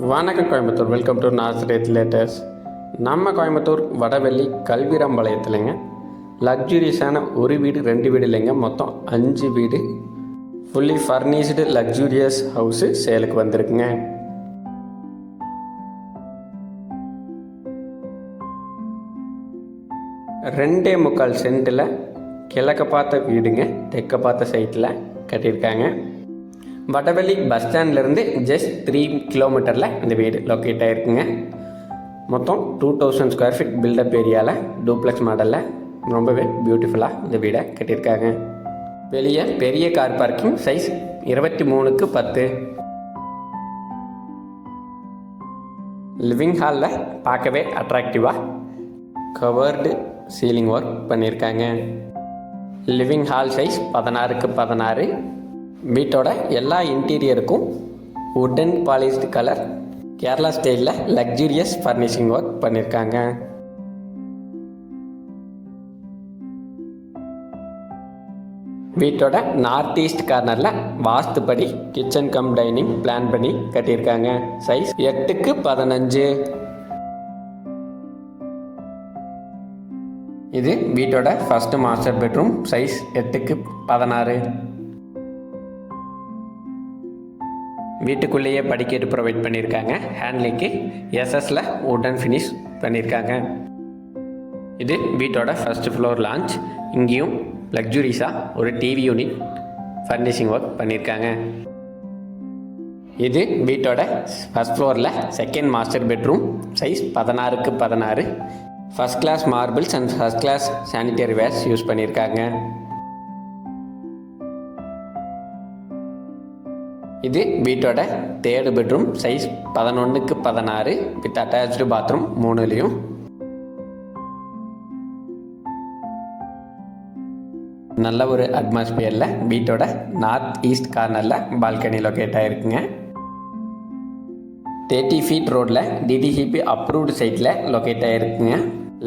வணக்கம் Coimbatore, welcome to Nazareth latest. நம்ம கோயம்புத்தூர் வடவெள்ளி கல்விராம்பாளையத்துலங்க லக்ஸூரியஸான ஒரு வீடு 2 வீடு இல்லைங்க, மொத்தம் 5 வீடு ஃபுல்லி ஃபர்னிஷ்டு லக்ஸூரியஸ் ஹவுஸு சேலுக்கு வந்திருக்குங்க. ரெண்டே 3/4 சென்ட்டில் கிழக்க பார்த்த வீடுங்க, தெற்க பார்த்த சைட்டில் கட்டியிருக்காங்க. வடவெளி பஸ் ஸ்டாண்ட்லேருந்து ஜஸ்ட் 3 கிலோமீட்டரில் இந்த வீடு லொக்கேட் ஆகிருக்குங்க. மொத்தம் 2000 ஸ்கொயர் ஃபீட் பில்டப் ஏரியாவில் டூப்ளெக்ஸ் மாடலில் ரொம்பவே பியூட்டிஃபுல்லாக இந்த வீடை கட்டியிருக்காங்க. வெளியே பெரிய car parking, size 23x10. Living ஹாலில் பார்க்கவே அட்ராக்டிவாக கவர்டு சீலிங் ஒர்க் பண்ணியிருக்காங்க. Living hall size 16x16. வீட்டோட எல்லா இன்டீரியருக்கும் வுட்டன் பாலிஷ்டு கலர் கேரளா ஸ்டைலில் லக்ஸூரியஸ் ஃபர்னிஷிங் ஒர்க் பண்ணியிருக்காங்க. வீட்டோட நார்த் ஈஸ்ட் கார்னரில் வாஸ்துப்படி கிச்சன் கம் டைனிங் பிளான் பண்ணி கட்டியிருக்காங்க. Size 8x15. இது வீட்டோட first master bedroom, size 8x16. வீட்டுக்குள்ளேயே படிக்கட்டு ப்ரொவைட் பண்ணியிருக்காங்க. ஹேண்ட்லிக்கு எஸ்எஸ்ல வுடன் ஃபினிஷ் பண்ணியிருக்காங்க. இது வீட்டோட ஃபர்ஸ்ட் ஃப்ளோர் லான்ச். இங்கேயும் லக்ஸூரியஸாக ஒரு டிவி யூனிட் ஃபர்னிஷிங் ஒர்க் பண்ணியிருக்காங்க. இது வீட்டோட ஃபர்ஸ்ட் ஃப்ளோரில் second master bedroom, size 16x16. First class marbles and first class sanitary wares use பண்ணியிருக்காங்க. இது வீட்டோட third bedroom, size 11x16 with attached bathroom 3லையும். நல்ல ஒரு அட்மாஸ்பியரில் வீட்டோட நார்த் ஈஸ்ட் கார்னரில் பால்கனி லொக்கேட் ஆகிருக்குங்க. 30 ஃபீட் ரோடில் டிடிசிபி அப்ரூவ்டு சைட்டில் லொக்கேட் ஆகிருக்குங்க.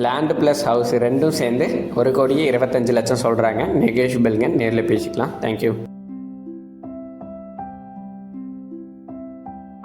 லேண்டு ப்ளஸ் ஹவுஸ் ரெண்டும் சேர்ந்து 1,25,00,000 சொல்கிறாங்க. நெகோஷியபிள்ங்க, நேரில் பேசிக்கலாம். தேங்க்யூ.